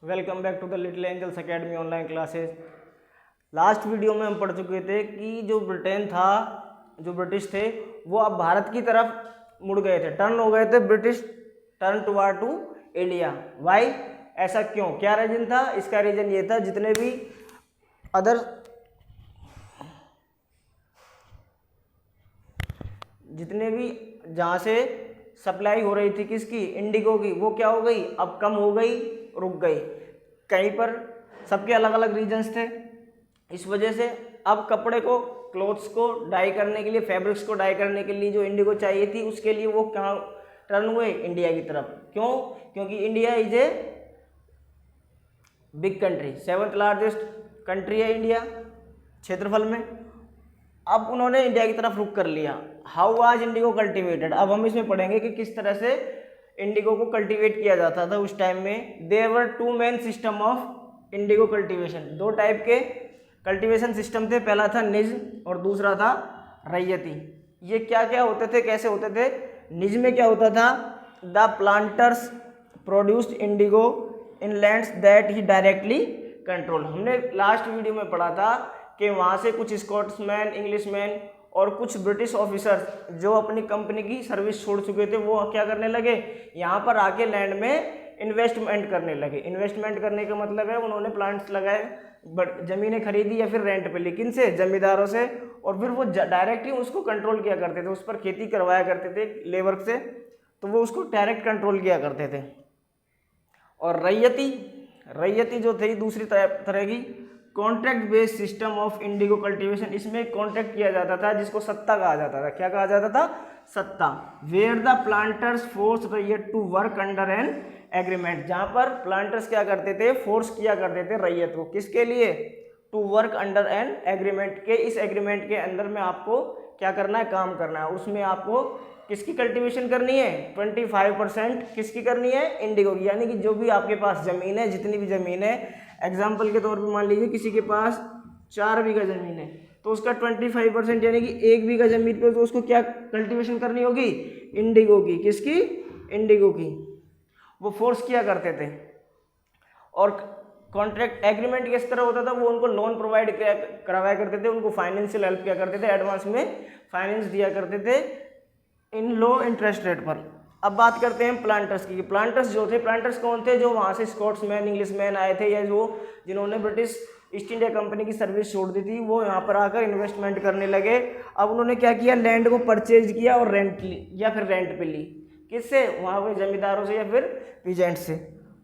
Welcome back to the little angels academy online classes. Last video में हम पढ़ चुके थे कि जो ब्रिटेन था, जो ब्रिटिश थे, वो अब भारत की तरफ मुड़ गए थे, टर्न हो गए थे। British turn toward to India. Why? ऐसा क्यों? क्या रीजन था? इसका रीजन ये था, जितने भी अदर जहाँ से सप्लाई हो रही थी किसकी? इंडिगो की, वो क्या हो गई? अब कम हो गई, रुक गई। कहीं पर सबके अलग अलग रीजन्स थे। इस वजह से अब कपड़े को, क्लोथ्स को डाई करने के लिए, फैब्रिक्स को डाई करने के लिए जो इंडिगो चाहिए थी, उसके लिए वो कहाँ टर्न हुए? इंडिया की तरफ। क्यों? क्योंकि India is a big country, 7th largest country है इंडिया क्षेत्रफल में। अब उन्होंने इंडिया की तरफ रुख कर लिया। How was Indigo cultivated? अब हम इसमें पढ़ेंगे कि किस तरह से इंडिगो को कल्टीवेट किया जाता था उस टाइम में। There were two main system of indigo cultivation. दो टाइप के कल्टीवेशन सिस्टम थे। पहला था निज और दूसरा था रैयती। ये क्या क्या होते थे, कैसे होते थे? निज में क्या होता था? The planters produced Indigo in lands that he directly control. हमने लास्ट वीडियो में पढ़ा था कि वहाँ से कुछ स्कॉट्समैन, इंग्लिशमैन और कुछ ब्रिटिश ऑफिसर्स जो अपनी कंपनी की सर्विस छोड़ चुके थे, वो क्या करने लगे? यहाँ पर आके लैंड में इन्वेस्टमेंट करने लगे। इन्वेस्टमेंट करने का मतलब है उन्होंने प्लांट्स लगाए, बट ज़मीनें खरीदी या फिर रेंट पे ली। किन से? जमींदारों से। और फिर वो डायरेक्ट ही उसको कंट्रोल किया करते थे, उस पर खेती करवाया करते थे लेबर से, तो वो उसको डायरेक्ट कंट्रोल किया करते थे। और रैयती जो थी दूसरी तरह की contract based system of indigo cultivation. इसमें कॉन्ट्रैक्ट किया जाता था, जिसको सत्ता कहा जाता था। क्या कहा जाता था? सत्ता। वेयर द प्लांटर्स फोर्स रैयत to work under an agreement. जहाँ पर प्लांटर्स क्या करते थे? फोर्स किया करते थे रैयत को। किसके लिए? To work under an agreement के। इस एग्रीमेंट के अंदर में आपको क्या करना है? काम करना है। उसमें आपको किसकी कल्टीवेशन करनी है? 25% किसकी करनी है? इंडिगो की। यानी कि जो भी आपके पास ज़मीन है, जितनी भी ज़मीन है, एग्जाम्पल के तौर पे मान लीजिए किसी के पास 4 बीघा ज़मीन है, तो उसका 25% यानी कि 1 बीघा ज़मीन पे तो उसको क्या कल्टीवेशन करनी होगी? इंडिगो की। किसकी? इंडिगो की। वो फोर्स किया करते थे। और कॉन्ट्रैक्ट एग्रीमेंट किस तरह होता था? वो उनको लोन प्रोवाइड करवाया करते थे, उनको फाइनेंशियल हेल्प किया करते थे, एडवांस में फाइनेंस दिया करते थे इन लो इंटरेस्ट रेट पर। अब बात करते हैं प्लांटर्स की। प्लांटर्स जो थे, प्लांटर्स कौन थे? जो वहाँ से स्कॉट्समैन, इंग्लिशमैन आए थे, या जो जिन्होंने ब्रिटिश ईस्ट इंडिया कंपनी की सर्विस छोड़ दी थी, वो यहाँ पर आकर इन्वेस्टमेंट करने लगे। अब उन्होंने क्या किया? लैंड को परचेज किया और रेंट ली, या फिर रेंट पे ली। किससे? वहाँ के जमींदारों से या फिर पीजेंट से।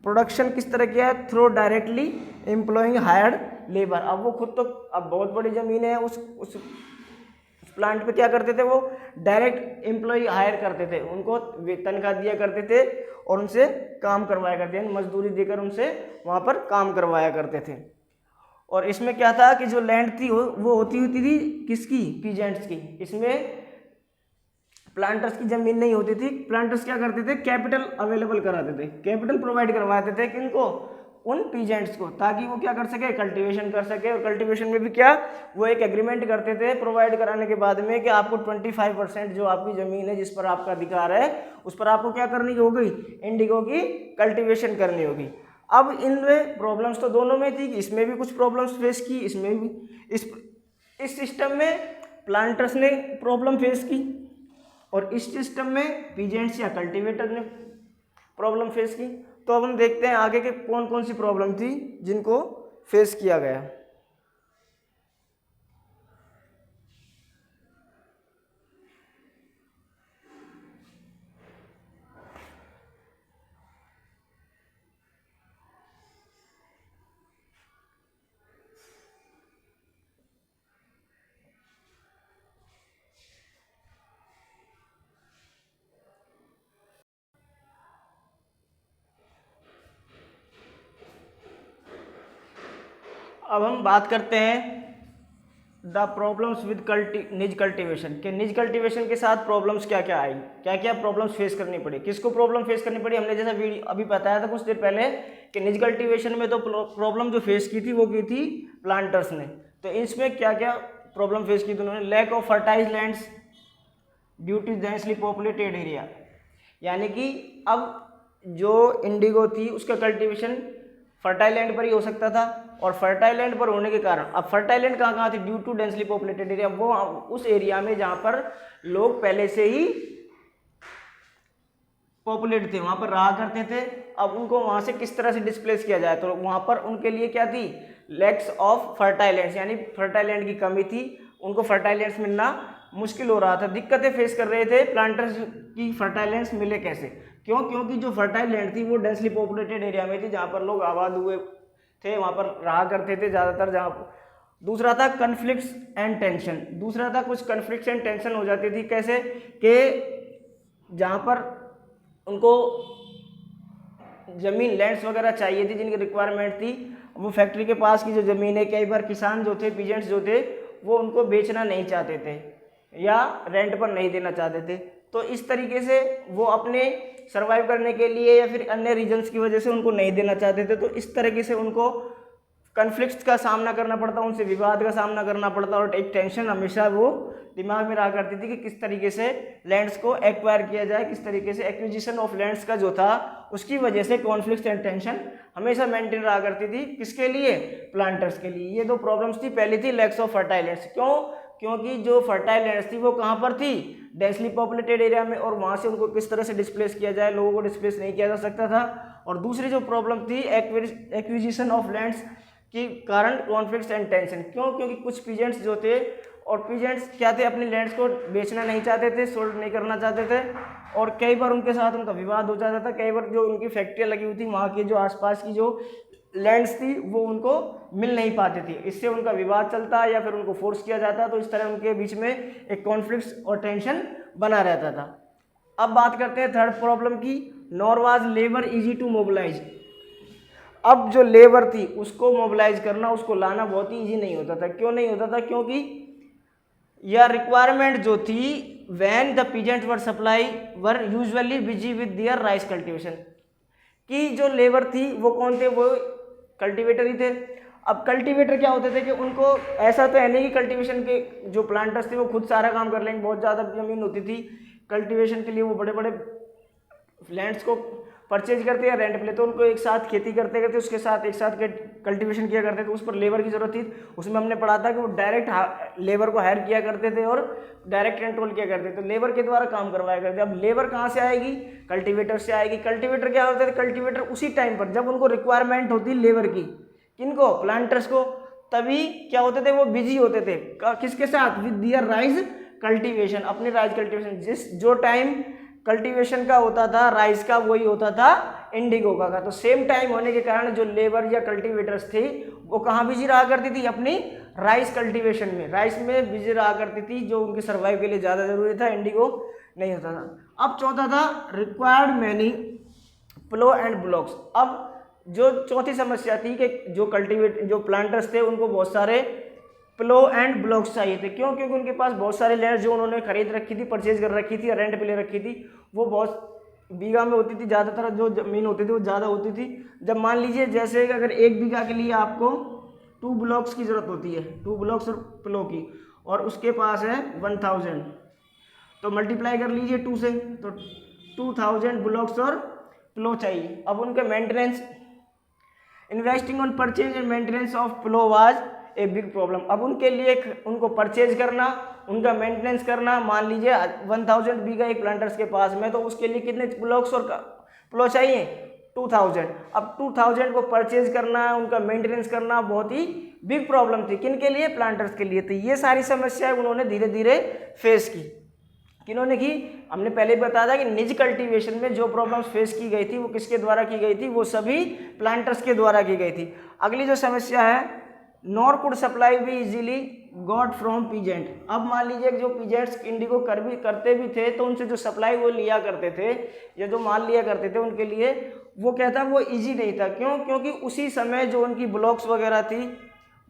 प्रोडक्शन किस तरह किया? Through directly employing hired labour. अब वो खुद तो, अब बहुत बड़ी ज़मीन है, उस प्लांट पे क्या करते थे? वो डायरेक्ट एम्प्लॉय हायर करते थे, उनको तनख्वाह दिया करते थे और उनसे काम करवाया करते थे, मजदूरी देकर उनसे वहाँ पर काम करवाया करते थे। और इसमें क्या था कि जो लैंड थी वो होती थी किसकी? पीजेंट्स की। इसमें प्लांटर्स की जमीन नहीं होती थी। प्लांटर्स क्या करते थे? कैपिटल अवेलेबल कराते थे, कैपिटल प्रोवाइड करवाते थे। किनको? उन पीजेंट्स को, ताकि वो क्या कर सके? कल्टीवेशन कर सके। और कल्टीवेशन में भी क्या? वो एक एग्रीमेंट करते थे प्रोवाइड कराने के बाद में कि आपको 25% जो आपकी ज़मीन है, जिस पर आपका अधिकार है, उस पर आपको क्या करनी होगी? इंडिगो की कल्टीवेशन करनी होगी। अब इनमें प्रॉब्लम्स तो दोनों में थी, इसमें भी कुछ प्रॉब्लम्स फेस की, इसमें भी। इस सिस्टम में प्लांटर्स ने प्रॉब्लम फेस की और इस सिस्टम में पीजेंट्स या कल्टीवेटर ने प्रॉब्लम फेस की। तो अब हम देखते हैं आगे के कौन कौन सी प्रॉब्लम थी जिनको फेस किया गया। अब हम बात करते हैं द प्रॉब्लम्स विद निज कल्टीवेशन के। निज कल्टीवेशन के साथ प्रॉब्लम्स क्या क्या आई, क्या क्या प्रॉब्लम्स फेस करनी पड़ी, किसको प्रॉब्लम फेस करनी पड़ी? हमने जैसा वीडियो अभी बताया था कुछ देर पहले कि निज कल्टीवेशन में तो प्रॉब्लम जो फेस की थी वो की थी प्लांटर्स ने। तो इसमें क्या क्या प्रॉब्लम फेस की थी उन्होंने? Lack of fertile lands due to densely populated area. यानी कि अब जो इंडिगो थी उसका कल्टीवेशन फर्टाइल लैंड पर ही हो सकता था, और फर्टाइल लैंड पर होने के कारण, अब फर्टाइल लैंड कहाँ कहाँ थी, due to densely populated area, वो उस एरिया में जहाँ पर लोग पहले से ही पॉपुलेट थे, वहाँ पर रहा करते थे। अब उनको वहाँ से किस तरह से डिस्प्लेस किया जाए, तो वहाँ पर उनके लिए क्या थी, लैक्स ऑफ फर्टाइल लैंड्स, यानी फर्टाइल लैंड की कमी थी, उनको फर्टाइल लैंड्स मिलना मुश्किल हो रहा था, दिक्कतें फेस कर रहे थे प्लांटर्स की। फर्टाइल लैंड्स मिले कैसे, क्योंकि जो फर्टाइल लैंड थी वो डेंसली पॉपुलेटेड एरिया में थी, जहाँ पर लोग आबाद हुए थे, वहाँ पर रहा करते थे ज़्यादातर। जहाँ दूसरा था कन्फ्लिक्ट्स एंड टेंशन, दूसरा था कुछ कन्फ्लिक्ट्स एंड टेंशन हो जाती थी, कैसे कि जहाँ पर उनको ज़मीन लैंड्स वगैरह चाहिए थी, जिनकी रिक्वायरमेंट थी, वो फैक्ट्री के पास की जो ज़मीन है, कई बार किसान जो थे, पीजेंट्स जो थे, वो उनको बेचना नहीं चाहते थे या रेंट पर नहीं देना चाहते थे, तो इस तरीके से वो अपने सर्वाइव करने के लिए या फिर अन्य रीजन्स की वजह से उनको नहीं देना चाहते थे, तो इस तरीके से उनको कन्फ्लिक्ट्स का सामना करना पड़ता, उनसे विवाद का सामना करना पड़ता, और एक टेंशन हमेशा वो दिमाग में रहा करती थी कि किस तरीके से लैंड्स को एक्वायर किया जाए, किस तरीके से एक्विजिशन ऑफ लैंड्स का जो था, उसकी वजह से कॉन्फ्लिक्ट्स एंड टेंशन हमेशा मेंटेन रहा करती थी, किसके लिए, प्लांटर्स के लिए। ये दो प्रॉब्लम्स थी, पहली थी लैक्स ऑफ फर्टाइल लैंड्स, क्यों, क्योंकि जो फर्टाइल लैंड्स थी वो कहाँ पर थी, डेंसली पॉपुलेटेड एरिया में, और वहाँ से उनको किस तरह से डिस्प्लेस किया जाए, लोगों को डिस्प्लेस नहीं किया जा सकता था। और दूसरी जो प्रॉब्लम थी एक्विजिशन ऑफ लैंड्स के कारण कॉन्फ्लिक्ट्स एंड टेंशन, क्यों, क्योंकि कुछ पीजेंट्स जो थे, और पीजेंट्स क्या थे, अपने लैंड्स को बेचना नहीं चाहते थे, सोल्ड नहीं करना चाहते थे, और कई बार उनके साथ उनका विवाद हो जाता था, कई बार जो उनकी फैक्ट्रियाँ लगी हुई थी, वहाँ की जो आसपास की जो लैंड्स थी वो उनको मिल नहीं पाती थी, इससे उनका विवाद चलता या फिर उनको फोर्स किया जाता, तो इस तरह उनके बीच में एक कॉन्फ्लिक्ट्स और टेंशन बना रहता था। अब बात करते हैं थर्ड प्रॉब्लम की, nor was labour easy to mobilise. अब जो लेबर थी उसको मोबिलाइज करना, उसको लाना बहुत ही ईजी नहीं होता था, क्यों नहीं होता था, क्योंकि यह रिक्वायरमेंट जो थी, when the peasant were supply were usually busy with their rice cultivation, की जो लेबर थी वो कौन थे, वो कल्टीवेटर ही थे। अब कल्टीवेटर क्या होते थे कि उनको ऐसा तो है नहीं कि कल्टीवेशन के जो प्लांटर्स थे वो खुद सारा काम कर लेंगे, बहुत ज़्यादा ज़मीन होती थी कल्टीवेशन के लिए, वो बड़े बड़े लैंड्स को परचेज करते या रेंट पे लेते, तो उनको एक साथ खेती करते उसके साथ एक साथ कल्टीवेशन किया करते थे, उस पर लेबर की जरूरत थी। उसमें हमने पढ़ा था कि वो डायरेक्ट लेबर को हायर किया करते थे और डायरेक्ट कंट्रोल किया करते थे, तो लेबर के द्वारा काम करवाया करते। अब लेबर कहाँ से आएगी, कल्टीवेटर से आएगी। कल्टीवेटर क्या होते थे, कल्टीवेटर उसी टाइम पर जब उनको रिक्वायरमेंट होती लेबर की, किनको, प्लांटर्स को, तभी क्या होते थे, वो बिजी होते थे किसके साथ, विद दियर राइस कल्टीवेशन, अपने राइस कल्टीवेशन। जो टाइम कल्टीवेशन का होता था राइस का, वही होता था इंडिगो का। तो सेम टाइम होने के कारण जो लेबर या कल्टीवेटर्स थी वो कहाँ बिजी रहा करती थी, अपनी राइस कल्टीवेशन में, राइस में बिजी रहा करती थी, जो उनके सर्वाइव के लिए ज़्यादा जरूरी था, इंडिगो नहीं होता था। अब चौथा था required many plough and bullocks. अब जो चौथी समस्या थी कि जो प्लांटर्स थे उनको बहुत सारे प्लो एंड ब्लॉक्स चाहिए थे, क्यों, क्योंकि उनके पास बहुत सारे लैंड जो उन्होंने खरीद रखी थी, परचेज कर रखी थी या रेंट पे ले रखी थी, वो बहुत बीघा में होती थी, ज़्यादातर जो ज़मीन होती थी वो ज़्यादा होती थी। जब मान लीजिए जैसे अगर 1 बीघा के लिए आपको 2 ब्लॉक्स की ज़रूरत होती है, 2 ब्लॉक्स और प्लो की, और उसके पास है 1000, तो मल्टीप्लाई कर लीजिए 2 से, तो 2000 ब्लॉक्स और प्लो चाहिए। अब उनके maintenance, investing on purchase and maintenance of plough was a big problem. अब उनके लिए उनको परचेज करना, उनका मेंटेनेंस करना, मान लीजिए 1000 बीघा एक प्लांटर्स के पास में, तो उसके लिए कितने ब्लॉक्स और प्लो चाहिए, 2000। अब 2000 को परचेज करना, उनका मेंटेनेंस करना बहुत ही बिग प्रॉब्लम थी, किन के लिए, प्लांटर्स के लिए। तो ये सारी समस्याएं उन्होंने धीरे धीरे फेस की। किन्होंने की, हमने पहले ही बताया था कि निज कल्टीवेशन में जो प्रॉब्लम्स फेस की गई थी वो किसके द्वारा की गई थी, वो सभी प्लांटर्स के द्वारा की गई थी। अगली जो समस्या है, नॉर कुड सप्लाई भी इजीली गॉट फ्रॉम पीजेंट। अब मान लीजिए जो पीजेंट्स इंडिगो करते भी थे, तो उनसे जो सप्लाई वो लिया करते थे या जो माल लिया करते थे, उनके लिए वो क्या था, वो इजी नहीं था। क्यों, क्योंकि उसी समय जो उनकी ब्लॉक्स वगैरह थी,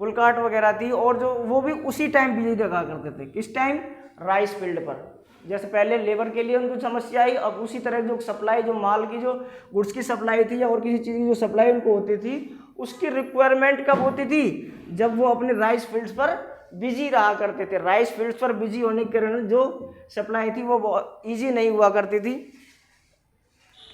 पुलकाट वगैरह थी, और जो वो भी उसी टाइम बिजी रखा करते थे, किस टाइम, राइस फील्ड पर। जैसे पहले लेबर के लिए उनको समस्या आई, अब उसी तरह जो सप्लाई, जो माल की, जो गुड्स की सप्लाई थी या और किसी चीज़ की जो सप्लाई उनको होती थी, उसकी रिक्वायरमेंट कब होती थी, जब वो अपने राइस फील्ड्स पर बिजी रहा करते थे। राइस फील्ड्स पर बिजी होने के कारण जो सप्लाई थी वो बहुत ईजी नहीं हुआ करती थी।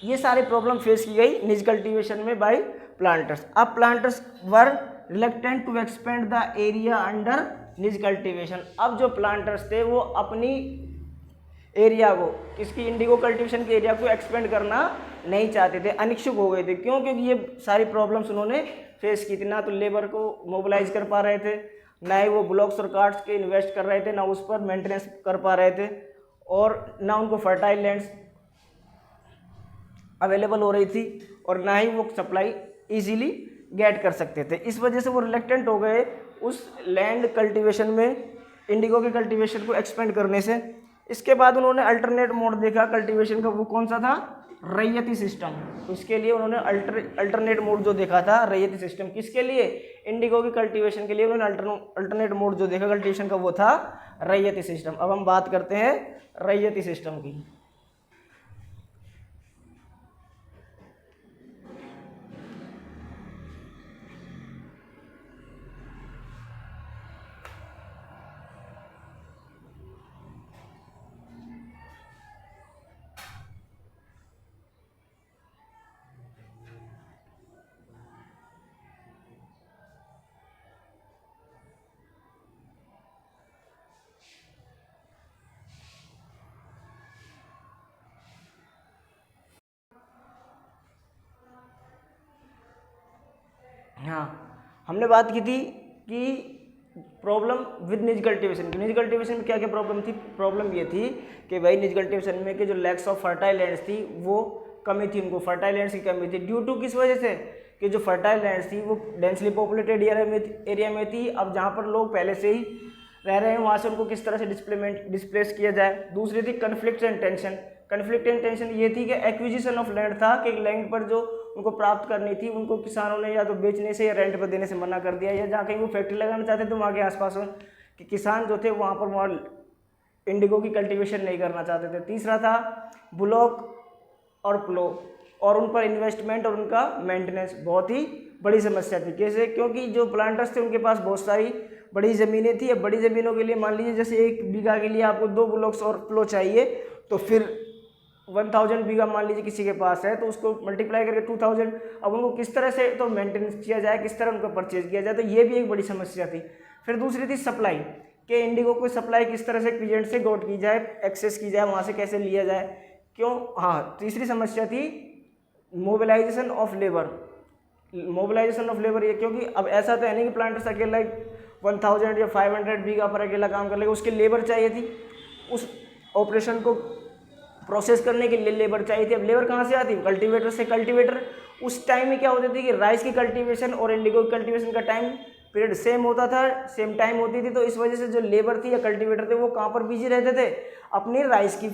ये सारे प्रॉब्लम फेस की गई निज कल्टीवेशन में बाय प्लांटर्स। अब planters were reluctant to expand the area under निज कल्टीवेशन। अब जो प्लांटर्स थे वो अपनी एरिया को, इसकी इंडिगो कल्टीवेशन के एरिया को एक्सपेंड करना नहीं चाहते थे, अनिच्छुक हो गए थे। क्यों? क्योंकि ये सारी प्रॉब्लम्स उन्होंने फेस की थी। ना तो लेबर को मोबिलाइज कर पा रहे थे, ना ही वो ब्लॉक्स और कार्ड्स के इन्वेस्ट कर रहे थे, ना उस पर मेंटेनेंस कर पा रहे थे, और ना उनको फर्टाइल लैंड्स अवेलेबल हो रही थी, और ना ही वो सप्लाई इजीली गेट कर सकते थे। इस वजह से वो रिलेक्टेंट हो गए उस लैंड कल्टीवेशन में, इंडिगो के कल्टीवेशन को एक्सपेंड करने से। इसके बाद उन्होंने अल्टरनेट मोड देखा कल्टीवेशन का, वो कौन सा था? रैयती सिस्टम। तो इसके लिए उन्होंने अल्टरनेट मोड जो देखा था रैयती सिस्टम, किसके लिए? इंडिगो की कल्टीवेशन के लिए उन्होंने अल्टरनेट मोड जो देखा कल्टीवेशन का, वो था रैयती सिस्टम। अब हम बात करते हैं रैयती सिस्टम की। हाँ, हमने बात की थी कि प्रॉब्लम विद निज कल्टीवेशन की। निज कल्टीवेशन में क्या क्या प्रॉब्लम थी? प्रॉब्लम ये थी कि भाई निज कल्टीवेशन में कि जो लैक्स ऑफ फर्टाइल लैंड्स थी वो कमी थी, उनको फर्टाइल लैंड्स की कमी थी। ड्यू टू किस वजह से? कि जो फर्टाइल लैंड्स थी वो डेंसली पॉपुलेटेड एरिया में थी। अब जहाँ पर लोग पहले से ही रह रहे हैं वहाँ से उनको किस तरह से डिस्प्लेस किया जाए। दूसरी थी conflict and tension. Conflict and tension ये थी कि एक्विजिशन ऑफ लैंड था, कि लैंड पर जो उनको प्राप्त करनी थी उनको किसानों ने या तो बेचने से या रेंट पर देने से मना कर दिया, या जहाँ कहीं वो फैक्ट्री लगाना चाहते थे वहाँ के आसपास कि किसान जो थे वहाँ पर वहाँ इंडिगो की कल्टीवेशन नहीं करना चाहते थे। तीसरा था ब्लॉक और प्लो, और उन पर इन्वेस्टमेंट और उनका मेंटेनेंस बहुत ही बड़ी समस्या थी। कैसे? क्योंकि जो प्लांटर्स थे उनके पास बहुत सारी बड़ी ज़मीनें थी। अब बड़ी ज़मीनों के लिए मान लीजिए जैसे 1 बीघा के लिए आपको 2 ब्लॉक्स और प्लो चाहिए, तो फिर 1000 बीघा मान लीजिए किसी के पास है, तो उसको मल्टीप्लाई करके 2000। अब उनको किस तरह से तो मेंटेनेंस किया जाए, किस तरह उनको परचेज किया जाए, तो ये भी एक बड़ी समस्या थी। फिर दूसरी थी सप्लाई, कि इंडिगो को सप्लाई किस तरह से पीजेंट से गॉट की जाए, एक्सेस की जाए, वहाँ से कैसे लिया जाए। क्यों? हाँ, तीसरी समस्या थी mobilisation of labour. Mobilisation of labour ये क्योंकि अब ऐसा तो है नहीं कि प्लांटर्स अकेला 1000 या 500 बीघा पर अकेला काम कर लेगा, उसके लेबर चाहिए थी, उस ऑपरेशन को प्रोसेस करने के लिए लेबर चाहिए थी। अब लेबर कहाँ से आती? कल्टीवेटर से। कल्टीवेटर उस टाइम में क्या होती थी कि राइस की कल्टीवेशन और इंडिगो की कल्टीवेशन का टाइम पीरियड सेम होता था, सेम टाइम होती थी, तो इस वजह से जो लेबर थी या कल्टीवेटर थे वो कहाँ पर बिजी रहते थे? अपनी राइस की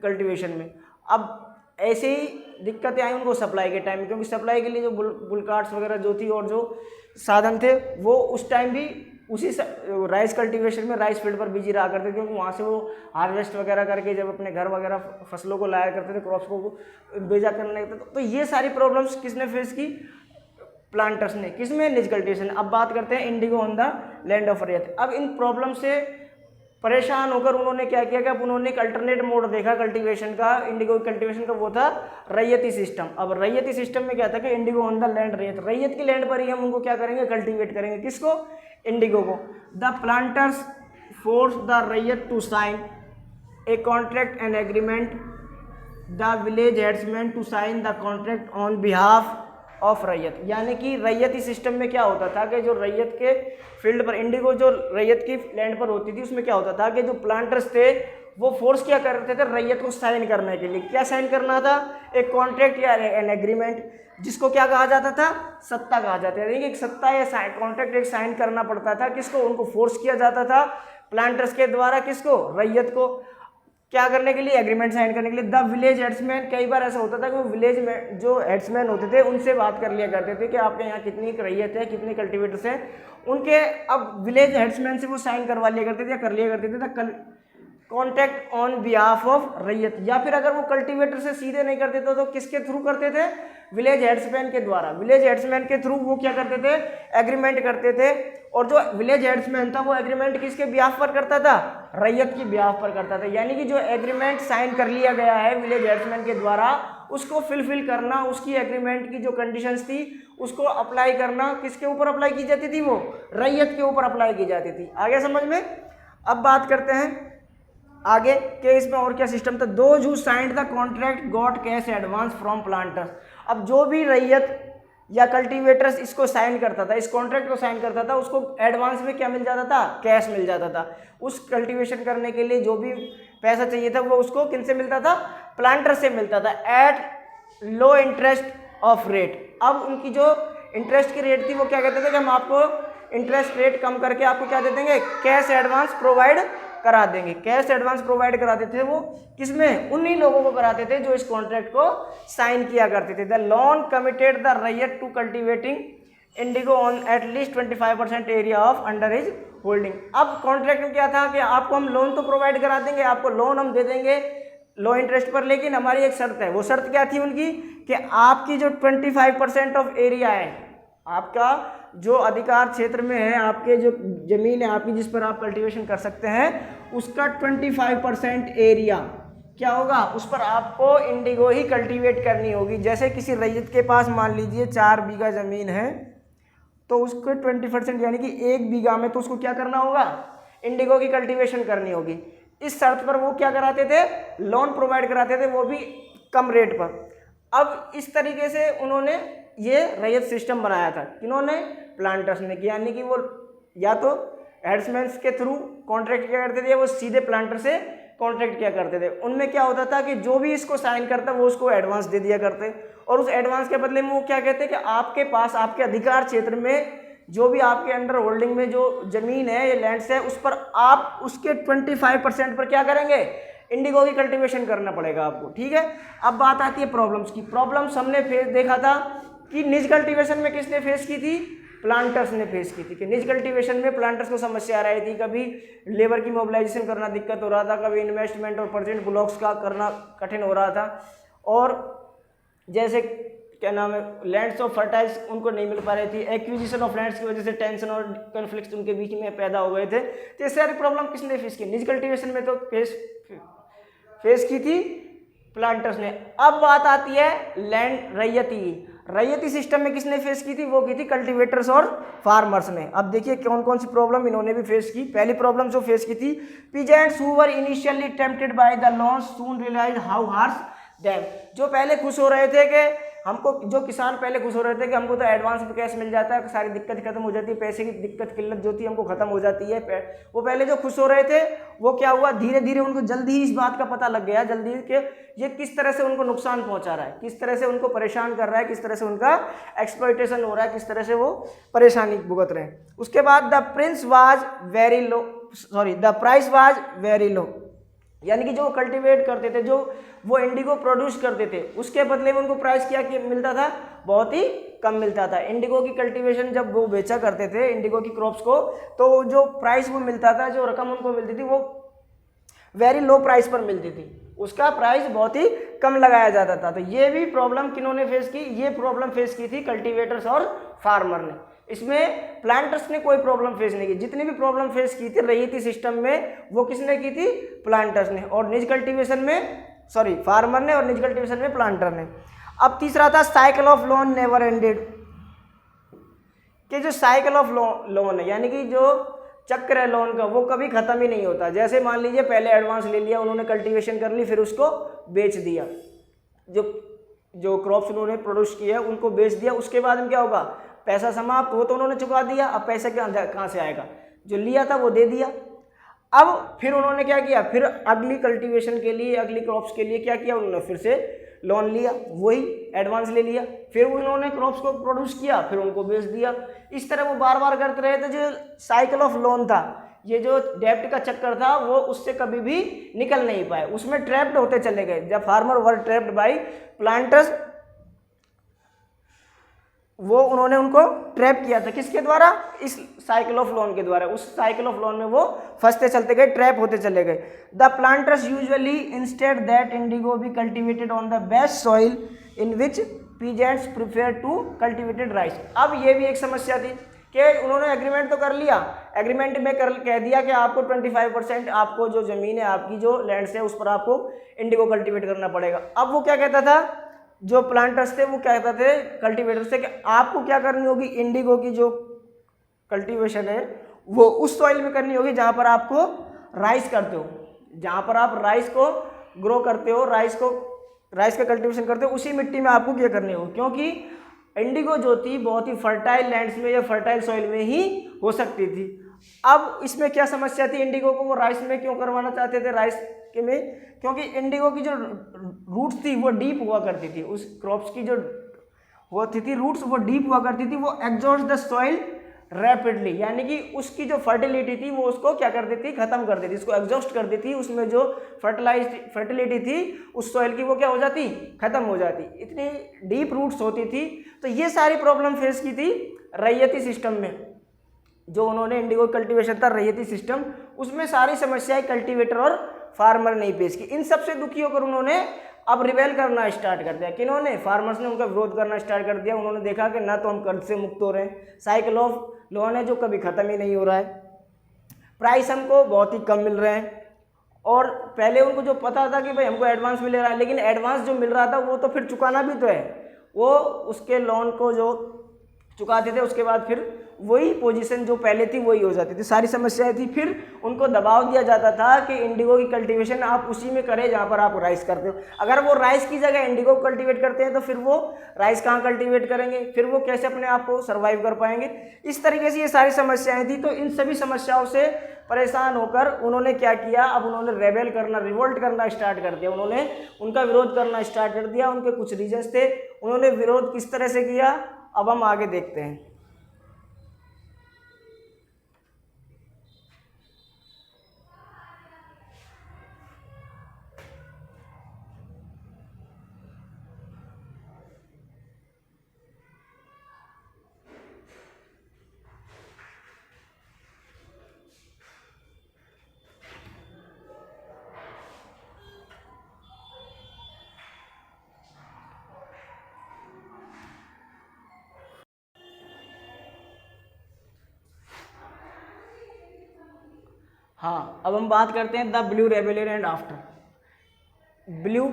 कल्टीवेशन में। अब ऐसे ही दिक्कतें आई उनको सप्लाई के टाइम में, क्योंकि सप्लाई के लिए जो बुल कार्ट्स वगैरह जो थी और जो साधन थे वो उस टाइम भी उसी राइस कल्टीवेशन में राइस फील्ड पर बिजी रहा करते थे, क्योंकि वहाँ से वो हार्वेस्ट वगैरह करके जब अपने घर वगैरह फसलों को लाया करते थे, क्रॉप्स को बेचा करने लगते थे। तो ये सारी प्रॉब्लम्स किसने फेस की? प्लांटर्स ने। किसमें? निज कल्टीवेशन। अब बात करते हैं Indigo on the land of रैयत। अब इन प्रॉब्लम से परेशान होकर उन्होंने क्या किया कि अब उन्होंने एक अल्टरनेट मोड देखा कल्टीवेशन का, इंडिगो कल्टीवेशन का, वो था रैयती सिस्टम। अब रैयती सिस्टम में क्या था कि इंडिगो ऑन द लैंड रैयत, रैयत की लैंड पर ही हम उनको क्या करेंगे? कल्टीवेट करेंगे। किसको? इंडिगो को। द प्लांटर्स फोर्स द रैयत to sign a contract and agreement, the village headsman to sign the contract on behalf of raiyat. यानी कि रैयती सिस्टम में क्या होता था कि जो रैयत के फील्ड पर, इंडिगो जो रैयत की लैंड पर होती थी, उसमें क्या होता था कि जो प्लांटर्स थे वो फोर्स क्या करते थे? रैयत को साइन करने के लिए। क्या साइन करना था? एक कॉन्ट्रैक्ट या एन एग्रीमेंट, जिसको क्या कहा जाता था? सत्ता कहा जाता है। एक सत्ता या कॉन्ट्रैक्ट एक साइन करना पड़ता था। किसको? उनको फोर्स किया जाता था प्लांटर्स के द्वारा। किसको? रैयत को। क्या करने के लिए? एग्रीमेंट साइन करने के लिए। द विलेज हेड्समैन, कई बार ऐसा होता था कि वो विलेज में जो हेड्समैन होते थे उनसे बात कर लिया करते थे कि आपके यहाँ कितनी रैयत है, कितने कल्टीवेटर्स हैं उनके। अब विलेज हेड्समैन से वो साइन करवा लिया करते थे या कर लिया करते थे कॉन्टैक्ट ऑन बिहाफ ऑफ रैयत। या फिर अगर वो कल्टीवेटर से सीधे नहीं करते थे तो किसके थ्रू करते थे? विलेज हेड्समैन के द्वारा। विलेज हेड्समैन के थ्रू वो क्या करते थे? एग्रीमेंट करते थे। और जो विलेज हेड्समैन था वो एग्रीमेंट किसके बिहाफ पर करता था? रैयत की बिहाफ पर करता था। यानी कि जो एग्रीमेंट साइन कर लिया गया है विलेज हेड्समैन के द्वारा उसको फिलफिल करना, उसकी एग्रीमेंट की जो कंडीशंस थी उसको अप्लाई करना, किसके ऊपर अप्लाई की जाती थी, वो रैयत के ऊपर अप्लाई की जाती थी। आगे समझ में। अब बात करते हैं आगे के इसमें और क्या सिस्टम था। दो जो signed the contract got cash advance from planters. अब जो भी रैयत या कल्टीवेटर्स इसको साइन करता था, इस कॉन्ट्रैक्ट को साइन करता था, उसको एडवांस में क्या मिल जाता था, कैश मिल जाता था। उस कल्टीवेशन करने के लिए जो भी पैसा चाहिए था वो उसको किन से मिलता था, प्लांटर से मिलता था, at low interest of rate. अब उनकी जो इंटरेस्ट की रेट थी वो क्या कहते थे कि हम आपको इंटरेस्ट रेट कम करके आपको क्या दे देंगे, कैश एडवांस प्रोवाइड करा देंगे। कैश एडवांस प्रोवाइड कराते थे वो किसमें, उन्हीं लोगों को कराते थे जो इस कॉन्ट्रैक्ट को साइन किया करते थे। द लोन कमिटेड द रैयत to cultivating indigo on at least 25% area of under his holding. अब कॉन्ट्रैक्ट में क्या था कि आपको हम लोन तो प्रोवाइड करा देंगे, आपको लोन हम दे देंगे लो इंटरेस्ट पर, लेकिन हमारी एक शर्त है। वो शर्त क्या थी उनकी कि आपकी जो 25% ऑफ एरिया है, आपका जो अधिकार क्षेत्र में है, आपके जो जमीन है आपकी जिस पर आप कल्टीवेशन कर सकते हैं, उसका 25% एरिया क्या होगा, उस पर आपको इंडिगो ही कल्टीवेट करनी होगी। जैसे किसी रैयत के पास मान लीजिए 4 बीघा ज़मीन है, तो उसको 20% यानी कि 1 बीघा में तो उसको क्या करना होगा, इंडिगो की कल्टीवेशन करनी होगी। इस शर्त पर वो क्या कराते थे, लोन प्रोवाइड कराते थे, वो भी कम रेट पर। अब इस तरीके से उन्होंने ये रैयत सिस्टम बनाया था, किन्होंने, प्लांटर्स ने किया। यानी कि वो या तो हेड्समैन्स के थ्रू कॉन्ट्रैक्ट किया करते थे, वो सीधे प्लांटर से कॉन्ट्रैक्ट किया करते थे। उनमें क्या होता था कि जो भी इसको साइन करता वो उसको एडवांस दे दिया करते, और उस एडवांस के बदले में वो क्या कहते हैं कि आपके पास आपके अधिकार क्षेत्र में जो भी आपके अंडर होल्डिंग में जो ज़मीन है, ये लैंड्स है, उस पर आप उसके 25% पर क्या करेंगे, इंडिगो की कल्टीवेशन करना पड़ेगा आपको। ठीक है। अब बात आती है प्रॉब्लम्स की। प्रॉब्लम्स हमने देखा था कि निज कल्टीवेशन में किसने फेस की थी, प्लांटर्स ने फेस की थी। कि निज कल्टीवेशन में प्लांटर्स को समस्या आ रही थी, कभी लेबर की मोबिलाइजेशन करना दिक्कत हो रहा था, कभी इन्वेस्टमेंट और परचेंट ब्लॉक्स का करना कठिन हो रहा था, और जैसे क्या नाम है, लैंड्स ऑफ फर्टाइल्स उनको नहीं मिल पा रही थी, एक्विजिशन ऑफ लैंड्स की वजह से टेंशन और कॉन्फ्लिक्ट उनके बीच में पैदा हो गए थे। तो ये सारी प्रॉब्लम किसने फेस की, निज कल्टीवेशन में तो फेस की थी प्लांटर्स ने। अब बात आती है लैंड रैयती सिस्टम में किसने फेस की थी, वो की थी कल्टीवेटर्स और फार्मर्स ने। अब देखिए कौन कौन सी प्रॉब्लम इन्होंने भी फेस की। पहली प्रॉब्लम जो फेस की थी, peasants who were initially tempted by the loans soon realise how harsh them. जो पहले खुश हो रहे थे कि हमको, जो किसान पहले खुश हो रहे थे कि हमको तो एडवांस में कैश मिल जाता है, सारी दिक्कत खत्म हो जाती है, पैसे की दिक्कत किल्लत जो थी हमको खत्म हो जाती है, वो पहले जो खुश हो रहे थे वो क्या हुआ, धीरे धीरे उनको जल्दी ही इस बात का पता लग गया, जल्दी कि ये किस तरह से उनको नुकसान पहुंचा रहा है, किस तरह से उनको परेशान कर रहा है, किस तरह से उनका एक्सप्लॉइटेशन हो रहा है, किस तरह से वो परेशानी भुगत रहे हैं। उसके बाद the price was very low, यानी कि जो कल्टीवेट करते थे, जो वो इंडिगो प्रोड्यूस करते थे, उसके बदले में उनको प्राइस क्या मिलता था, बहुत ही कम मिलता था। इंडिगो की कल्टीवेशन जब वो बेचा करते थे इंडिगो की क्रॉप्स को, तो जो प्राइस वो मिलता था, जो रकम उनको मिलती थी, वो वेरी लो प्राइस पर मिलती थी, उसका प्राइस बहुत ही कम लगाया जाता था। तो ये भी प्रॉब्लम किन्होंने फेस की, ये प्रॉब्लम फेस की थी कल्टीवेटर्स और फार्मर ने। इसमें प्लांटर्स ने कोई प्रॉब्लम फेस नहीं की। जितनी भी प्रॉब्लम फेस की थी रैयती सिस्टम में, वो किसने की थी, प्लांटर्स ने, और निज कल्टीवेशन में फार्मर ने, और निज कल्टीवेशन में प्लांटर ने। अब तीसरा था cycle of loan never ended, कि जो साइकिल ऑफ लोन है, यानी कि जो चक्र है लोन का, वो कभी खत्म ही नहीं होता। जैसे मान लीजिए पहले एडवांस ले लिया उन्होंने, कल्टीवेशन कर ली, फिर उसको बेच दिया, जो क्रॉप्स उन्होंने प्रोड्यूस किया उनको बेच दिया, उसके बाद में क्या होगा, पैसा समाप्त, वो तो उन्होंने चुका दिया, अब पैसा कहाँ से आएगा, जो लिया था वो दे दिया। अब फिर उन्होंने क्या किया, फिर अगली कल्टीवेशन के लिए, अगली क्रॉप्स के लिए क्या किया, उन्होंने फिर से लोन लिया, वही एडवांस ले लिया, फिर उन्होंने क्रॉप्स को प्रोड्यूस किया, फिर उनको बेच दिया। इस तरह वो बार बार करते रहे थे। जो साइकिल ऑफ लोन था, ये जो डेब्ट का चक्कर था, वो उससे कभी भी निकल नहीं पाए, उसमें ट्रैप्ड होते चले गए। जब फार्मर वर ट्रैप्ड बाय प्लांटर्स, वो उन्होंने उनको ट्रैप किया था, किसके द्वारा, इस साइकिल ऑफ लोन के द्वारा। उस साइकिल ऑफ लोन में वो फंसते चलते गए, ट्रैप होते चले गए। The planters usually insisted that indigo be cultivated on the best soil in which peasants prefer to cultivated rice. अब ये भी एक समस्या थी कि उन्होंने एग्रीमेंट तो कर लिया, एग्रीमेंट में कह दिया कि आपको 25% आपको जो ज़मीन है, आपकी जो लैंड्स है, उस पर आपको इंडिगो कल्टिवेट करना पड़ेगा। अब वो क्या कहता था, जो प्लांटर्स थे वो क्या कहते थे कल्टीवेटर्स थे कि आपको क्या करनी होगी, इंडिगो की जो कल्टीवेशन है वो उस सॉइल में करनी होगी जहाँ पर आपको राइस करते हो, जहाँ पर आप राइस को ग्रो करते हो, राइस का कल्टीवेशन करते हो, उसी मिट्टी में आपको क्या करनी होगी, क्योंकि इंडिगो जो थी बहुत ही फर्टाइल लैंड्स में या फर्टाइल सॉइल में ही हो सकती थी। अब इसमें क्या समस्या थी इंडिगो को, वो राइस में क्यों करवाना चाहते थे, राइस के में, क्योंकि इंडिगो की जो रूट्स थी वो डीप हुआ करती थी, उस क्रॉप्स की जो होती थी रूट्स वो डीप हुआ करती थी, वो एग्जॉस्ट द सॉइल रैपिडली, यानी कि उसकी जो फर्टिलिटी थी वो उसको क्या कर देती, खत्म कर देती, इसको एग्जॉस्ट कर देती, उसमें जो फर्टिलिटी थी उस सॉइल की वो क्या हो जाती, खत्म हो जाती, इतनी डीप रूट्स होती थी। तो ये सारी प्रॉब्लम फेस की थी रैयती सिस्टम में, जो उन्होंने इंडिगो कल्टीवेशन था रैयती सिस्टम, उसमें सारी समस्याएं कल्टीवेटर और फार्मर ने पेश की। इन सबसे दुखी होकर उन्होंने अब रिबेल करना स्टार्ट कर दिया, किन्होंने, फार्मर्स ने उनका विरोध करना स्टार्ट कर दिया। उन्होंने देखा कि ना तो हम कर्ज से मुक्त हो रहे हैं, साइकिल ऑफ लोन है जो कभी ख़त्म ही नहीं हो रहा है, प्राइस हमको बहुत ही कम मिल रहे हैं, और पहले उनको जो पता था कि भाई हमको एडवांस मिल रहा है, लेकिन एडवांस जो मिल रहा था वो तो फिर चुकाना भी तो है, वो उसके लोन को जो चुकाते थे उसके बाद फिर वही पोजीशन जो पहले थी वही हो जाती थी, सारी समस्याएं थी। फिर उनको दबाव दिया जाता था कि इंडिगो की कल्टीवेशन आप उसी में करें जहाँ पर आप राइस करते हो, अगर वो राइस की जगह इंडिगो कल्टीवेट करते हैं तो फिर वो राइस कहाँ कल्टीवेट करेंगे, फिर वो कैसे अपने आप को सर्वाइव कर पाएंगे। इस तरीके से ये सारी समस्याएं थी। तो इन सभी समस्याओं से परेशान होकर उन्होंने क्या किया, अब उन्होंने रेबेल करना, रिवोल्ट करना स्टार्ट कर दिया, उन्होंने उनका विरोध करना स्टार्ट कर दिया। उनके कुछ रीजंस थे, उन्होंने विरोध किस तरह से किया अब हम आगे देखते हैं। हाँ, अब हम बात करते हैं the blue rebellion and after. Blue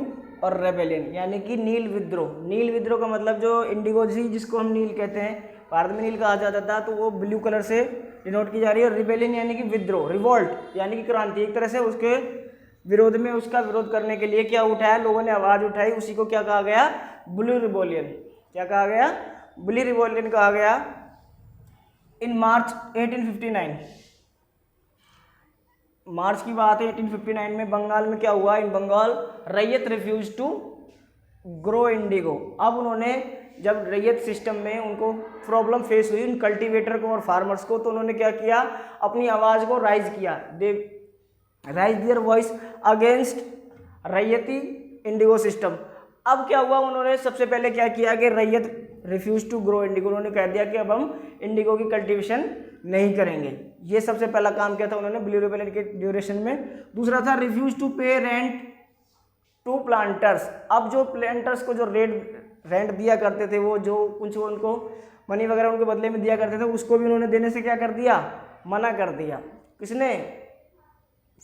और रेबेलियन यानी कि नील विद्रोह। नील विद्रोह का मतलब जो इंडिगो जी जिसको हम नील कहते हैं, भारत में नील कहा जाता था, तो वो ब्लू कलर से डिनोट की जा रही है। और रिबेलियन यानी कि विद्रोह, रिवोल्ट यानी कि क्रांति, एक तरह से उसके विरोध में, उसका विरोध करने के लिए क्या उठाया, लोगों ने आवाज़ उठाई, उसी को क्या कहा गया, ब्लू रिबेलियन। क्या कहा गया, ब्लू रिबेलियन कहा गया। इन मार्च 1859, मार्च की बात है 1859 में बंगाल में क्या हुआ, इन बंगाल रैयत रिफ्यूज टू ग्रो इंडिगो। अब उन्होंने जब रैयत सिस्टम में उनको प्रॉब्लम फेस हुई उन कल्टीवेटर को और फार्मर्स को, तो उन्होंने क्या किया, अपनी आवाज़ को राइज किया, they raise their voice against raiyati indigo system. अब क्या हुआ, उन्होंने सबसे पहले क्या किया कि रैयत रिफ्यूज टू ग्रो इंडिगो, उन्होंने कह दिया कि अब हम इंडिगो की कल्टीवेशन नहीं करेंगे। ये सबसे पहला काम किया था उन्होंने ब्लू रिबेलियन के ड्यूरेशन में। दूसरा था रिफ्यूज टू पे रेंट टू प्लांटर्स। अब जो प्लांटर्स को जो रेंट दिया करते थे, वो जो कुछ उनको मनी वगैरह उनके बदले में दिया करते थे, उसको भी उन्होंने देने से क्या कर दिया, मना कर दिया। किसने,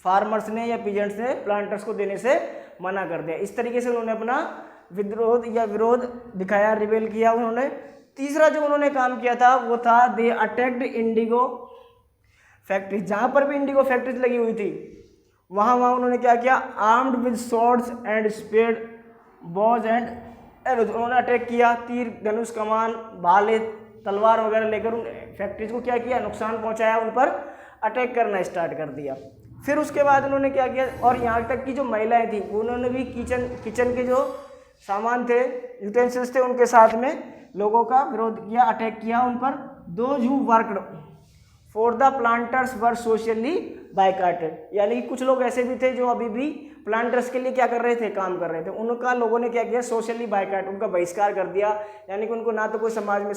फार्मर्स ने या पीजेंट्स ने प्लांटर्स को देने से मना कर दिया। इस तरीके से उन्होंने अपना विद्रोह या विरोध दिखाया, रिबेल किया उन्होंने। तीसरा जो उन्होंने काम किया था वो था दे अटैक्ड इंडिगो फैक्ट्री। जहाँ पर भी इंडिगो फैक्ट्रीज लगी हुई थी वहाँ उन्होंने क्या किया, armed with swords and spears bows and arrows, उन्होंने अटैक किया, तीर धनुष कमान भाले तलवार वगैरह लेकर उन फैक्ट्रीज को क्या किया, नुकसान पहुँचाया, उन पर अटैक करना स्टार्ट कर दिया। फिर उसके बाद उन्होंने क्या किया, और यहाँ तक की जो महिलाएं थी उन्होंने भी किचन के जो सामान थे, यूटेंसिल्स थे, उनके साथ में लोगों का विरोध किया, अटैक किया उन पर। Those who worked for the planters were socially boycotted, यानी कि कुछ लोग ऐसे भी थे जो अभी भी प्लांटर्स के लिए क्या कर रहे थे, काम कर रहे थे, उनका लोगों ने क्या किया, सोशली बाइकाट, उनका बहिष्कार कर दिया, यानी कि उनको ना तो कोई समाज में